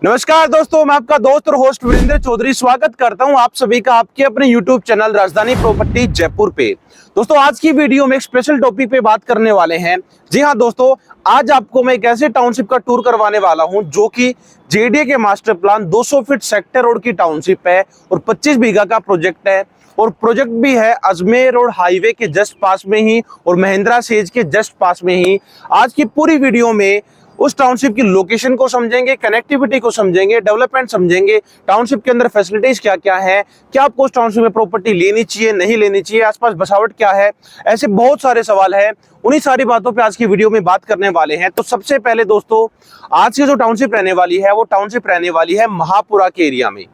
नमस्कार दोस्तों, मैं आपका दोस्त और होस्ट वीरेंद्र चौधरी स्वागत करता हूं आप सभी का आपके अपने YouTube चैनल राजधानी प्रॉपर्टी जयपुर पे। दोस्तों आज की वीडियो में एक स्पेशल टॉपिक पे बात करने वाले हैं। जी हां दोस्तों, आज आपको मैं एक ऐसे टाउनशिप का टूर करवाने वाला हूं जो कि जेडीए के master plan 200 feet sector road की टाउनशिप है और 25 बीघा का प्रोजेक्ट है और प्रोजेक्ट भी है अजमेर रोड हाईवे के जस्ट पास में ही और महिंद्रा सेज के जस्ट पास में ही। आज की पूरी वीडियो में उस टाउनशिप की लोकेशन को समझेंगे, कनेक्टिविटी को समझेंगे, डेवलपमेंट समझेंगे, टाउनशिप के अंदर फैसिलिटीज क्या क्या है, क्या आपको उस टाउनशिप में प्रॉपर्टी लेनी चाहिए नहीं लेनी चाहिए, आसपास बसावट क्या है, ऐसे बहुत सारे सवाल है। उन्हीं सारी बातों पे आज की वीडियो में बात करने वाले हैं। तो सबसे पहले दोस्तों, आज की जो टाउनशिप रहने वाली है वो टाउनशिप रहने वाली है महापुरा के एरिया में।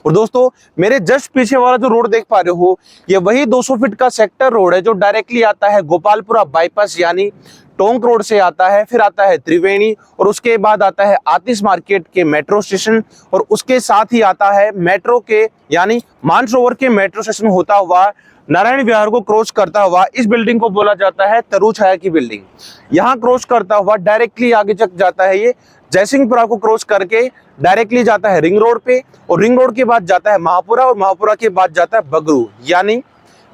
और दोस्तों मेरे जस्ट पीछे वाला जो रोड देख पा रहे हो, ये वही 200 फीट का सेक्टर रोड है जो डायरेक्टली आता है गोपालपुरा बाईपास यानी टोंक रोड से आता है, फिर आता है त्रिवेणी और उसके बाद आता है आतिश मार्केट के मेट्रो स्टेशन और उसके साथ ही आता है मेट्रो के यानी मानसरोवर के मेट्रो स्टेशन होता हुआ नारायण विहार को क्रॉस करता हुआ इस बिल्डिंग को बोला जाता है तरु छाया की बिल्डिंग। यहाँ क्रॉस करता हुआ डायरेक्टली आगे तक जाता है, ये जयसिंहपुरा को क्रॉस करके डायरेक्टली जाता है रिंग रोड पे और रिंग रोड के बाद जाता है महापुरा और महापुरा के बाद जाता है बगरू, यानी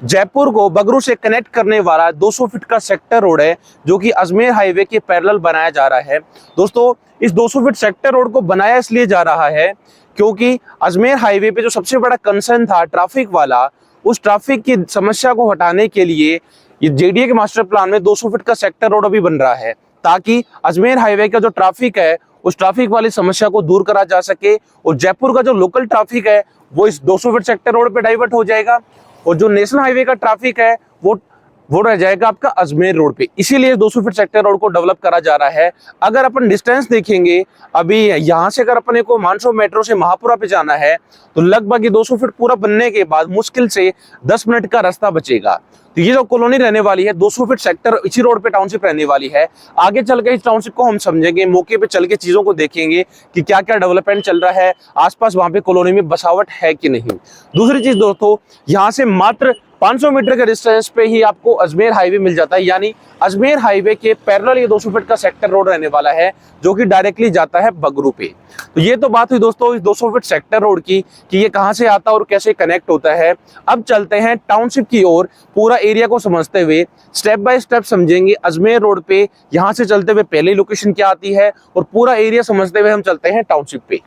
जयपुर को बगरू से कनेक्ट करने वाला 200 फीट का सेक्टर रोड है जो कि अजमेर हाईवे के पैरेलल बनाया जा रहा है। दोस्तों इस 200 फीट सेक्टर रोड को बनाया इसलिए जा रहा है क्योंकि अजमेर हाईवे पे जो सबसे बड़ा कंसर्न था ट्रैफिक वाला, उस ट्रैफिक की समस्या को हटाने के लिए ये जेडीए के मास्टर प्लान में 200 फीट का सेक्टर रोड अभी बन रहा है ताकि अजमेर हाईवे का जो ट्रैफिक है उस ट्रैफिक वाली समस्या को दूर करा जा सके और जयपुर का जो लोकल ट्रैफिक है वो इस 200 फीट सेक्टर रोड पे डाइवर्ट हो जाएगा और जो नेशनल हाईवे का ट्रैफिक है वो रह जाएगा आपका अजमेर रोड पे। इसीलिए 200 फीट सेक्टर रोड को डेवलप करा जा रहा है। अगर अपन डिस्टेंस देखेंगे, अभी यहाँ से अगर अपने को मानसरोवर मेट्रो से महापुरा पे जाना है तो लगभग ये 200 फीट पूरा बनने के बाद मुश्किल से 10 मिनट का रास्ता बचेगा। तो ये जो कॉलोनी रहने वाली है 200 फीट सेक्टर इसी रोड पे टाउनशिप रहने वाली है। आगे चल के इस टाउनशिप को हम समझेंगे, मौके पे चल के चीजों को देखेंगे कि क्या क्या डेवलपमेंट चल रहा है, आसपास वहां पे कॉलोनी में बसावट है कि नहीं। दूसरी चीज दोस्तों, यहाँ से मात्र 500 मीटर के डिस्टेंस पे ही आपको अजमेर हाईवे मिल जाता है, यानी अजमेर हाईवे के पैरेलल ये 200 फीट का सेक्टर रोड रहने वाला है जो कि डायरेक्टली जाता है बगरू पे। तो ये तो बात हुई दोस्तों इस 200 फीट सेक्टर रोड की कि ये कहां से आता है और कैसे कनेक्ट होता है। अब चलते हैं टाउनशिप की ओर, पूरा एरिया को समझते हुए स्टेप बाय स्टेप समझेंगे अजमेर रोड पे यहां से चलते हुए पहली लोकेशन क्या आती है और पूरा एरिया समझते हुए हम चलते हैं टाउनशिप पे।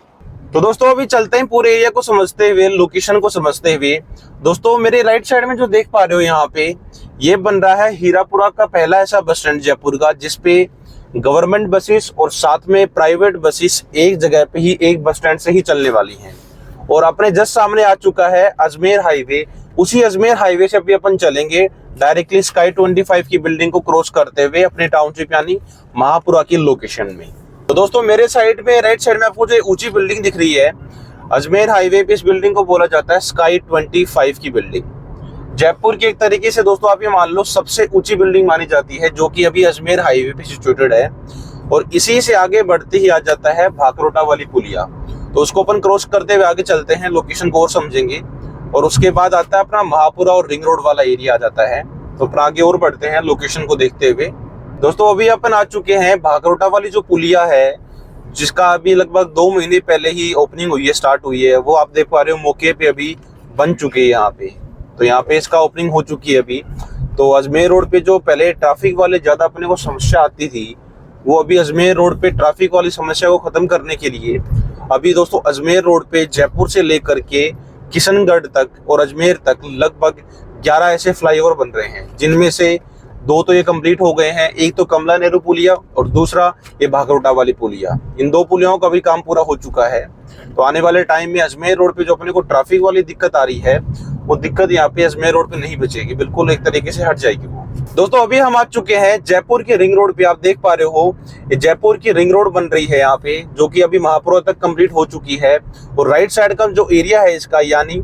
तो दोस्तों अभी चलते हैं पूरे एरिया को समझते हुए, लोकेशन को समझते हुए। दोस्तों मेरे राइट साइड में जो देख पा रहे हो यहाँ पे ये बन रहा है हीरापुरा का पहला ऐसा बस स्टैंड जयपुर का जिसपे गवर्नमेंट बसेस और साथ में प्राइवेट बसेस एक जगह पे ही एक बस स्टैंड से ही चलने वाली हैं। और अपने जस्ट सामने आ चुका है अजमेर हाईवे। उसी अजमेर हाईवे से अभी अपन चलेंगे डायरेक्टली स्काई 25 की बिल्डिंग को क्रॉस करते हुए अपने टाउनशिप यानी महापुरा की लोकेशन में। तो दोस्तों मेरे साइड में राइट साइड में आपको जो ऊंची बिल्डिंग दिख रही है अजमेर हाईवे पे, इस बिल्डिंग को बोला जाता है स्काई 25 की बिल्डिंग। जयपुर की एक तरीके से दोस्तों आप ये मान लो सबसे ऊंची बिल्डिंग मानी जाती है जो कि अभी अजमेर हाईवे पे सिचुएटेड है। और इसी से आगे बढ़ते ही आ जाता है भाकरोटा वाली पुलिया। तो उसको अपन क्रॉस करते हुए आगे चलते हैं, लोकेशन को और समझेंगे। और उसके बाद आता है अपना महापुरा और रिंग रोड वाला एरिया आ जाता है। तो अपन आगे और बढ़ते हैं लोकेशन को देखते हुए। दोस्तों अभी अपन आ चुके हैं भाकरोटा वाली जो पुलिया है जिसका अभी लगभग 2 महीने पहले ही ओपनिंग हुई है, स्टार्ट हुई है। वो आप देख पा रहे हो मौके पे अभी बन चुके हैं यहाँ पे। तो यहाँ पे इसका ओपनिंग हो चुकी है अभी। तो अजमेर रोड पे जो पहले ट्रैफिक वाले ज्यादा अपने को समस्या आती थी वो अभी अजमेर रोड पे ट्रैफिक वाली समस्या को खत्म करने के लिए अभी दोस्तों अजमेर रोड पे जयपुर से लेकर के किशनगढ़ तक और अजमेर तक लगभग 11 ऐसे फ्लाईओवर बन रहे हैं, जिनमें से 2 तो ये कंप्लीट हो गए हैं। एक तो कमला नेहरू पुलिया और दूसरा ये भाकरोटा वाली पुलिया। इन 2 पुलियाओं का भी काम पूरा हो चुका है। तो आने वाले टाइम में अजमेर रोड पे जो अपने को ट्रैफिक वाली दिक्कत आ रही है वो दिक्कत यहाँ पे अजमेर रोड पे नहीं बचेगी, बिल्कुल एक तरीके से हट जाएगी वो। दोस्तों अभी हम आ चुके हैं जयपुर के रिंग रोड पे। आप देख पा रहे हो ये जयपुर की रिंग रोड बन रही है यहाँ पे, जो कि अभी महापुरा तक कंप्लीट हो चुकी है। और राइट साइड का जो एरिया है इसका यानी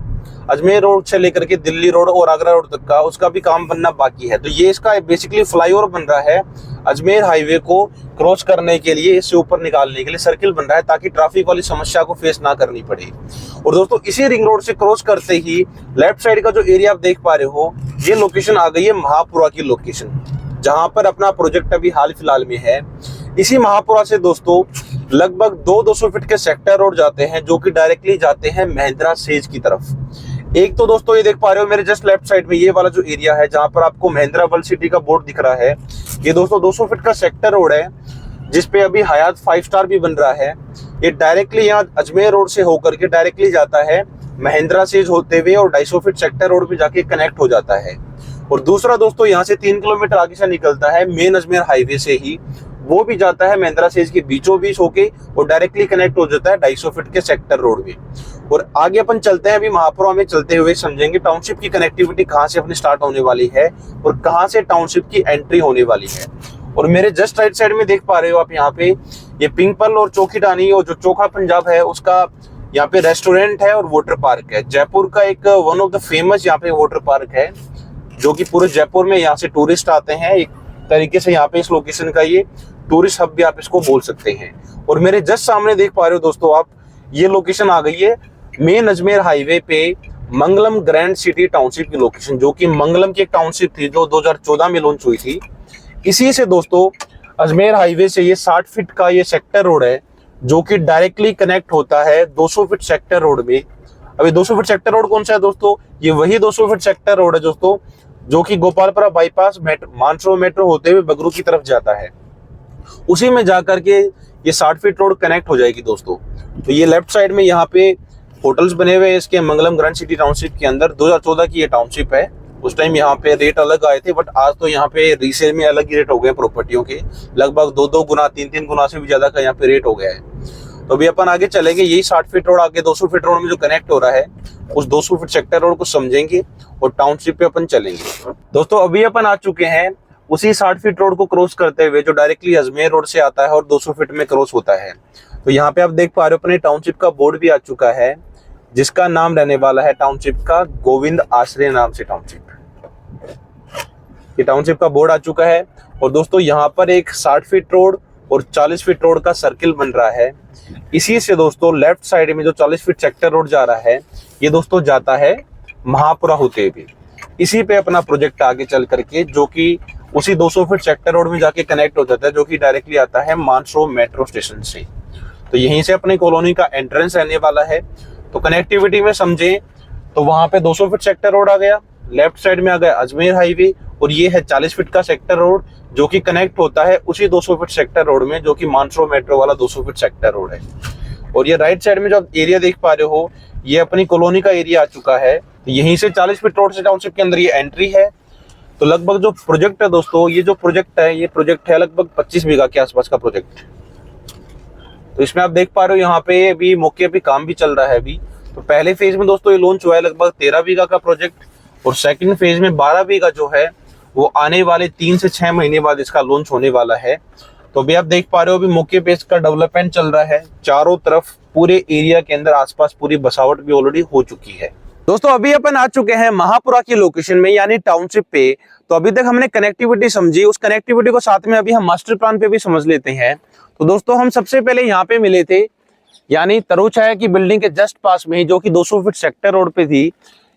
अजमेर रोड से लेकर के दिल्ली रोड और आगरा रोड तक का, उसका भी काम बनना बाकी है। तो ये इसका बेसिकली फ्लाईओवर बन रहा है अजमेर हाईवे को क्रॉस करने के लिए, इससे ऊपर निकालने के लिए सर्किल बन रहा है ताकि ट्रैफिक वाली समस्या को फेस ना करनी पड़े। और दोस्तों इसी रिंग रोड से क्रॉस करते ही लेफ्ट साइड का जो एरिया आप देख पा रहे हो ये लोकेशन आ गई है महापुरा की लोकेशन, जहां पर अपना प्रोजेक्ट अभी हाल फिलहाल में है। इसी महापुरा से दोस्तों लगभग 200 फीट के सेक्टर रोड जाते हैं जो कि डायरेक्टली जाते हैं महिंद्रा सेज की तरफ। एक तो दोस्तों ये देख पा रहे हो मेरे जस्ट लेफ्ट साइड में ये वाला जो एरिया है जहां पर आपको महिंद्रा वर्ल्ड सिटी का बोर्ड दिख रहा है, ये दोस्तों 200 फीट का सेक्टर रोड है जिसपे अभी हयात 5 स्टार भी बन रहा है। ये डायरेक्टली यहाँ अजमेर रोड से होकर के डायरेक्टली जाता है महिंद्रा सेज होते हुए और 250 फीट सेक्टर रोड पे जाके कनेक्ट हो जाता है। और दूसरा दोस्तों यहाँ से 3 किलोमीटर आगे से निकलता है मेन अजमेर हाईवे से ही, वो भी जाता है महिंद्रा सेज के बीचों बीच होके और डायरेक्टली कनेक्ट हो जाता है 250 फीट के सेक्टर रोड में। और आगे अपन चलते हैं, अभी महापुरा में चलते हुए समझेंगे टाउनशिप की कनेक्टिविटी कहाँ से अपनी स्टार्ट होने वाली है और कहाँ से टाउनशिप की एंट्री होने वाली है। और मेरे जस्ट राइट साइड में देख पा रहे हो आप यहाँ पे ये पिंपल और चौकीडानी और जो चोखा पंजाब है उसका यहाँ पे रेस्टोरेंट है और वाटर पार्क है। जयपुर का एक वन ऑफ द फेमस यहाँ पे वाटर पार्क है जो कि पूरे जयपुर में यहाँ से टूरिस्ट आते हैं। एक तरीके से यहाँ पे इस लोकेशन का ये टूरिस्ट हब भी आप इसको बोल सकते हैं। और मेरे जस्ट सामने देख पा रहे हो दोस्तों आप ये लोकेशन आ गई है मेन अजमेर हाईवे पे मंगलम ग्रैंड सिटी टाउनशिप की लोकेशन, जो कि मंगलम की एक टाउनशिप थी जो 2014 में लॉन्च हुई थी। इसी से दोस्तों अजमेर हाईवे से ये 60 फीट का ये सेक्टर रोड है जो कि डायरेक्टली कनेक्ट होता है 200 फीट सेक्टर रोड में। अभी 200 फीट सेक्टर रोड कौन सा है दोस्तों? ये वही 200 फीट सेक्टर रोड है दोस्तों जो कि गोपालपुरा बाईपास मानसरोवर मेट्रो होते हुए बगरू की तरफ जाता है। उसी में जाकर के ये 60 फीट रोड कनेक्ट हो जाएगी दोस्तों। तो ये लेफ्ट साइड में यहाँ पे होटल्स बने हुए हैं इसके मंगलम ग्रैंड सिटी टाउनशिप के अंदर। 2014 की ये टाउनशिप है, उस टाइम यहाँ पे रेट अलग आए थे, बट आज तो यहाँ पे रीसेल में अलग ही रेट हो गए प्रॉपर्टियों के, लगभग 2 गुना 3 गुना से भी ज्यादा का यहाँ पे रेट हो गया है। तो अभी अपन आगे चलेंगे, यही 60 फीट रोड आगे 200 फीट रोड में जो कनेक्ट हो रहा है उस 200 फीट सेक्टर रोड को समझेंगे और टाउनशिप पे अपन चलेंगे। दोस्तों अभी अपन आ चुके हैं उसी 60 फीट रोड को क्रॉस करते हुए जो डायरेक्टली अजमेर रोड से आता है और 200 फीट में क्रॉस होता है। तो यहाँ पे आप देख पा रहे हो अपने टाउनशिप का बोर्ड भी आ चुका है जिसका नाम रहने वाला है टाउनशिप का गोविंद आश्रय नाम से टाउनशिप। ये टाउनशिप का बोर्ड आ चुका है। और दोस्तों यहाँ पर एक 60 फीट रोड और 40 फीट रोड का सर्किल बन रहा है। इसी से दोस्तों लेफ्ट साइड में जो 40 फीट सेक्टर रोड जा रहा है ये दोस्तों जाता है महापुरा होते हुए। इसी पे अपना प्रोजेक्ट आगे चल करके जो कि उसी 200 फीट सेक्टर रोड में जाके कनेक्ट हो जाता है जो कि डायरेक्टली आता है मानसरोवर मेट्रो स्टेशन से। तो यहीं से अपनी कॉलोनी का एंट्रेंस रहने वाला है। तो कनेक्टिविटी में समझे तो वहां पे 200 फीट सेक्टर रोड आ गया, लेफ्ट साइड में आ गया अजमेर हाईवे और ये है 40 फीट का सेक्टर रोड जो कि कनेक्ट होता है उसी 200 फीट सेक्टर रोड में जो कि मानसरोवर मेट्रो वाला 200 फीट सेक्टर रोड है। और ये राइट साइड में जो एरिया देख पा रहे हो ये अपनी कॉलोनी का एरिया आ चुका है। यहीं से 40 फीट रोड से टाउनशिप के अंदर ये एंट्री है। तो लगभग जो प्रोजेक्ट है दोस्तों ये जो प्रोजेक्ट है ये प्रोजेक्ट है लगभग 25 बीघा के आसपास का प्रोजेक्ट। तो इसमें आप देख पा रहे हो यहाँ पे अभी मौके पे काम भी चल रहा है अभी। तो पहले फेज में दोस्तों ये लॉन्च हुआ है लगभग 13 बीघा का प्रोजेक्ट और सेकंड फेज में 12 बीघा जो है वो आने वाले 3 से 6 महीने बाद इसका लॉन्च होने वाला है। तो अभी आप देख पा रहे हो अभी मौके पे इसका डेवलपमेंट चल रहा है। चारों तरफ पूरे एरिया के अंदर आसपास पूरी बसावट भी ऑलरेडी हो चुकी है। दोस्तों अभी अपन आ चुके हैं महापुरा की लोकेशन में यानी टाउनशिप पे। तो अभी तक हमने कनेक्टिविटी समझी, उस कनेक्टिविटी को साथ में अभी हम मास्टर प्लान पे भी समझ लेते हैं। तो दोस्तों हम सबसे पहले यहाँ पे मिले थे यानी तरुछाया की बिल्डिंग के जस्ट पास में ही जो कि 200 फीट सेक्टर रोड पे थी।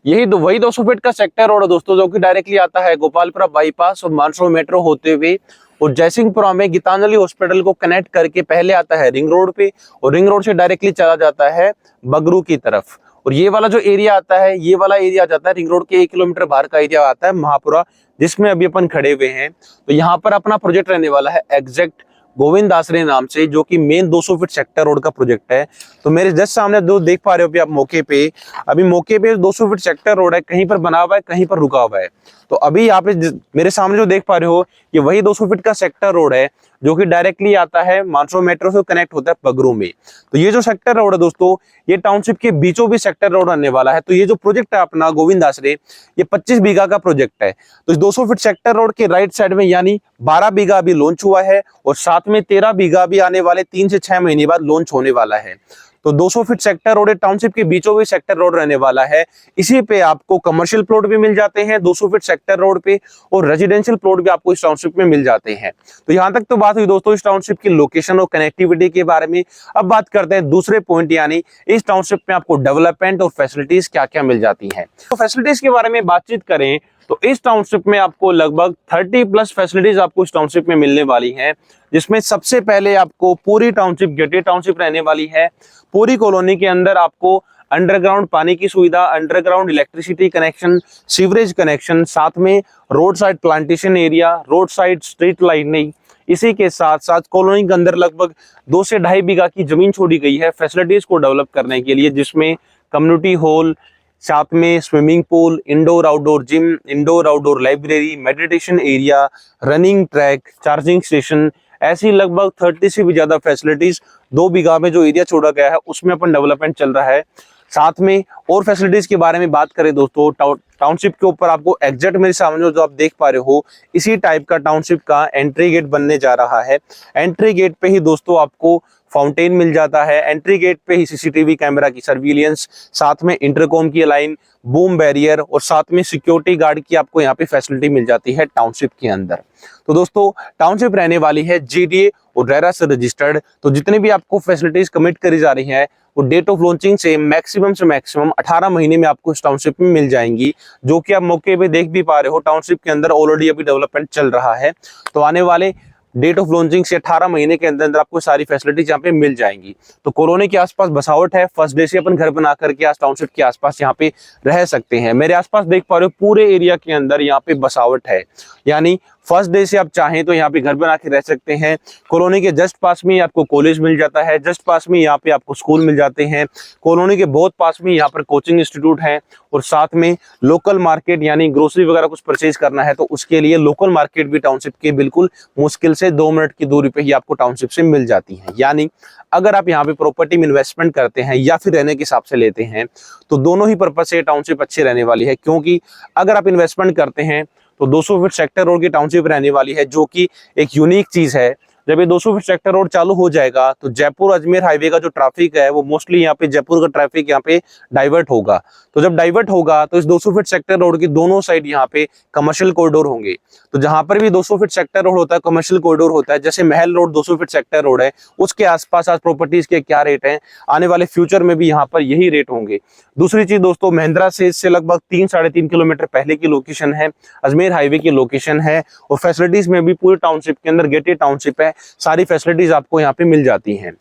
यही वही 200 फीट का सेक्टर रोड है दोस्तों जो कि डायरेक्टली आता है गोपालपुरा बाईपास और मानसरोवर मेट्रो होते हुए और जयसिंहपुरा में गीतांजलि हॉस्पिटल को कनेक्ट करके पहले आता है रिंग रोड पे और रिंग रोड से डायरेक्टली चला जाता है बगरू की तरफ। और ये वाला जो एरिया आता है ये वाला एरिया जाता है रिंग रोड के 1 किलोमीटर बाहर का एरिया आता है महापुरा जिसमें अभी अपन खड़े हुए हैं। तो यहाँ पर अपना प्रोजेक्ट रहने वाला है एग्जैक्ट गोविंद आश्रय नाम से जो कि मेन 200 फीट सेक्टर रोड का प्रोजेक्ट है। तो मेरे जस्ट सामने दो देख पा रहे हो आप मौके पे, अभी मौके पे 200 फीट सेक्टर रोड है, कहीं पर बना हुआ है कहीं पर रुका हुआ है। तो अभी यहाँ पे मेरे सामने जो देख पा रहे हो ये वही 200 फीट का सेक्टर रोड है जो कि डायरेक्टली आता है मानसरोवर मेट्रो से कनेक्ट होता है बगरू में। तो ये जो सेक्टर रोड है दोस्तों ये टाउनशिप के बीचों बीच सेक्टर रोड आने वाला है। तो ये जो प्रोजेक्ट है अपना गोविंद आश्रय ये 25 बीघा का प्रोजेक्ट है। तो इस 200 फीट सेक्टर रोड के राइट साइड में यानी 12 बीघा अभी लॉन्च हुआ है और साथ में 13 बीघा भी आने वाले 3 से 6 महीने बाद लॉन्च होने वाला है। तो 200 फीट सेक्टर रोड टाउनशिप के बीचों बीच सेक्टर रोड रहने वाला है। इसी पे आपको कमर्शियल प्लॉट भी मिल जाते हैं 200 फीट सेक्टर रोड पे और रेजिडेंशियल प्लॉट भी आपको इस टाउनशिप में मिल जाते हैं। तो यहाँ तक तो बात हुई दोस्तों इस टाउनशिप की लोकेशन और कनेक्टिविटी के बारे में। अब बात करते हैं दूसरे पॉइंट यानी इस टाउनशिप में आपको डेवलपमेंट और फैसिलिटीज क्या क्या मिल जाती है। तो फैसिलिटीज के बारे में बातचीत करें तो इस टाउनशिप में आपको लगभग 30+ फैसिलिटीज आपको इस टाउनशिप में मिलने वाली हैं, जिसमें सबसे पहले आपको पूरी टाउनशिप गेटेड टाउनशिप रहने वाली है। पूरी कॉलोनी के अंदर आपको अंडरग्राउंड पानी की सुविधा, underground electricity connection, sewerage connection, साथ में road side plantation area, road side street lighting, इसी के साथ साथ कॉलोनी के अंदर लगभग 2 से 2.5 बीघा की जमीन छोड़ी गई है फैसिलिटीज को डेवलप करने के लिए, जिसमें कम्युनिटी हॉल, साथ में swimming pool, indoor outdoor gym, indoor outdoor library, meditation area, running track, charging station, ऐसी लगभग 30 से भी ज्यादा फैसिलिटीज 2 बीघा में जो एरिया छोड़ा गया है उसमें अपन डेवलपमेंट चल रहा है। साथ में और फैसिलिटीज के बारे में बात करें दोस्तों, टाउनशिप के ऊपर आपको एग्जैक्ट मेरे सामने जो आप देख पा रहे हो इसी टाइप का टाउनशिप का एंट्री गेट बनने जा रहा है। एंट्री गेट पे ही दोस्तों आपको फाउंटेन मिल जाता है, एंट्री गेट पे ही सीसीटीवी कैमरा की सर्विलियंस, साथ में इंटरकॉम की लाइन, बूम बैरियर और साथ में सिक्योरिटी गार्ड की आपको यहाँ पे फैसिलिटी मिल जाती है टाउनशिप के अंदर। तो दोस्तों टाउनशिप रहने वाली है जीडीए और रेरा से रजिस्टर्ड। तो जितने भी आपको फैसिलिटीज कमिट करी जा रही हैं वो डेट ऑफ लॉन्चिंग से मैक्सिमम 18 महीने में आपको इस टाउनशिप में मिल जाएंगी, जो कि आप मौके पे देख भी पा रहे हो टाउनशिप के अंदर ऑलरेडी अभी डेवलपमेंट चल रहा है। तो आने वाले डेट ऑफ लॉन्चिंग से 18 महीने के अंदर आपको सारी फैसिलिटीज यहाँ पे मिल जाएंगी। तो कॉलोनी के आसपास बसावट है, फर्स्ट डे से अपन घर बना करके आज टाउनशिप के आसपास यहाँ पे रह सकते हैं। मेरे आसपास देख पा रहे हो पूरे एरिया के अंदर यहाँ पे बसावट है, यानी फर्स्ट डे से आप चाहें तो यहाँ पे घर बना के रह सकते हैं। कॉलोनी के जस्ट पास में आपको कॉलेज मिल जाता है, जस्ट पास में यहाँ पे आपको स्कूल मिल जाते हैं, कॉलोनी के बहुत पास में यहाँ पर कोचिंग इंस्टीट्यूट है, और साथ में लोकल मार्केट यानी ग्रोसरी वगैरह कुछ परचेज करना है तो उसके लिए लोकल मार्केट भी टाउनशिप के बिल्कुल मुश्किल से 2 मिनट की दूरी पे ही आपको टाउनशिप से मिल जाती है। यानी अगर आप यहाँ पे प्रॉपर्टी में इन्वेस्टमेंट करते हैं या फिर रहने के हिसाब से लेते हैं तो दोनों ही पर्पज से टाउनशिप अच्छी रहने वाली है, क्योंकि अगर आप इन्वेस्टमेंट करते हैं तो 200 फीट सेक्टर रोड की टाउनशिप रहने वाली है, जो कि एक यूनिक चीज है। जब ये 200 फीट सेक्टर रोड चालू हो जाएगा तो जयपुर अजमेर हाईवे का जो ट्रैफिक है वो मोस्टली यहाँ पे जयपुर का ट्रैफिक यहाँ पे डाइवर्ट होगा। तो जब डाइवर्ट होगा तो इस 200 फीट सेक्टर रोड की दोनों साइड यहाँ पे कमर्शियल कॉरिडोर होंगे। तो जहां पर भी 200 फीट सेक्टर रोड होता है, कमर्शियल कॉरिडोर होता है, जैसे महल रोड 200 फीट सेक्टर रोड है, उसके आसपास आज प्रॉपर्टीज के क्या रेट हैं, आने वाले फ्यूचर में भी यहाँ पर यही रेट होंगे। दूसरी चीज दोस्तों, महिंद्रा से लगभग 3-3.5 किलोमीटर पहले की लोकेशन है, अजमेर हाईवे की लोकेशन है, और फैसिलिटीज में भी पूरी टाउनशिप के अंदर गेटेड टाउनशिप है, सारी फैसिलिटीज आपको यहाँ पे मिल जाती हैं।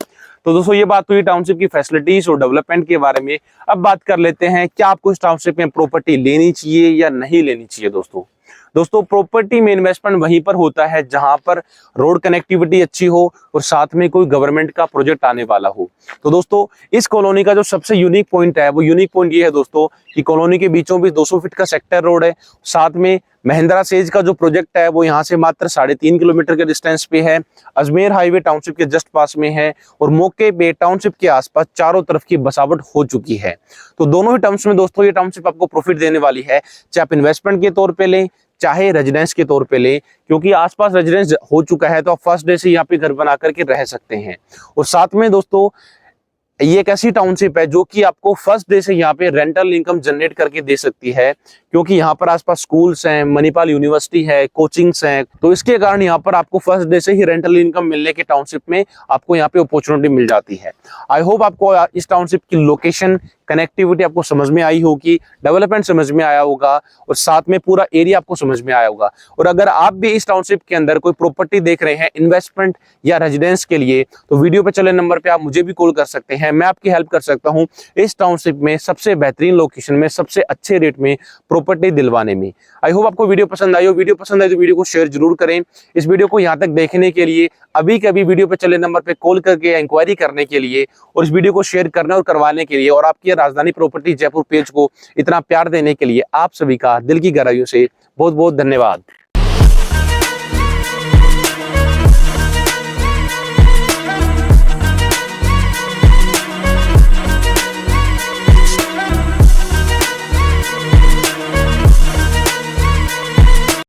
तो दोस्तों ये बात हुई टाउनशिप की फैसिलिटीज और डेवलपमेंट के बारे में। अब बात कर लेते हैं क्या आपको इस टाउनशिप में प्रॉपर्टी लेनी चाहिए या नहीं लेनी चाहिए। दोस्तों प्रॉपर्टी में इन्वेस्टमेंट वहीं पर होता है जहां पर रोड कनेक्टिविटी अच्छी हो और साथ में कोई गवर्नमेंट का प्रोजेक्ट आने वाला हो। तो दोस्तों इस कॉलोनी का जो सबसे यूनिक पॉइंट है वो यूनिक पॉइंट ये है दोस्तों कि कॉलोनी के बीचों बीच 200 फीट का सेक्टर रोड है, साथ में महिंद्रा सेज का जो प्रोजेक्ट है वो यहाँ से मात्र 3.5 किलोमीटर के डिस्टेंस पे है, अजमेर हाईवे टाउनशिप के जस्ट पास में है, और मौके पे टाउनशिप के आसपास चारों तरफ की बसावट हो चुकी है। तो दोनों ही टर्म्स में दोस्तों ये टाउनशिप आपको प्रॉफिट देने वाली है, चाहे आप इन्वेस्टमेंट के तौर पे लें चाहे रेजिडेंस के तौर पे ले, क्योंकि आसपास रेजिडेंस हो चुका है तो आप फर्स्ट डे से यहाँ पे घर बना करके रह सकते हैं। और साथ में दोस्तों ये एक ऐसी टाउनशिप है जो कि आपको फर्स्ट डे से यहाँ पे रेंटल इनकम जनरेट करके दे सकती है, क्योंकि यहाँ पर आसपास स्कूल्स हैं, मणिपाल यूनिवर्सिटी है, कोचिंग्स हैं, तो इसके कारण यहाँ पर आपको फर्स्ट डे से ही रेंटल इनकम मिलने के टाउनशिप में आपको यहाँ पे अपॉर्चुनिटी मिल जाती है। आई होप आपको इस टाउनशिप की लोकेशन, कनेक्टिविटी आपको समझ में आई होगी, डेवलपमेंट समझ में आया होगा, और साथ में पूरा एरिया आपको समझ में आया होगा। और अगर आप भी इस टाउनशिप के अंदर कोई प्रॉपर्टी देख रहे हैं इन्वेस्टमेंट या रेजिडेंस के लिए, तो वीडियो पे चले नंबर पे आप मुझे भी कॉल कर सकते हैं, मैं आपकी हेल्प कर सकता हूं इस टाउनशिप में सबसे बेहतरीन लोकेशन में सबसे अच्छे रेट में प्रॉपर्टी दिलवाने में। आई होप आपको वीडियो पसंद आई हो। वीडियो पसंद आई तो वीडियो को शेयर जरूर करें। इस वीडियो को यहाँ तक देखने के लिए अभी के अभी वीडियो पे चले नंबर पे कॉल करके इंक्वायरी करने के लिए, और इस वीडियो को शेयर करने और करवाने के लिए, और आपकी राजधानी प्रॉपर्टी जयपुर पेज को इतना प्यार देने के लिए आप सभी का दिल की गहराइयों से बहुत बहुत धन्यवाद।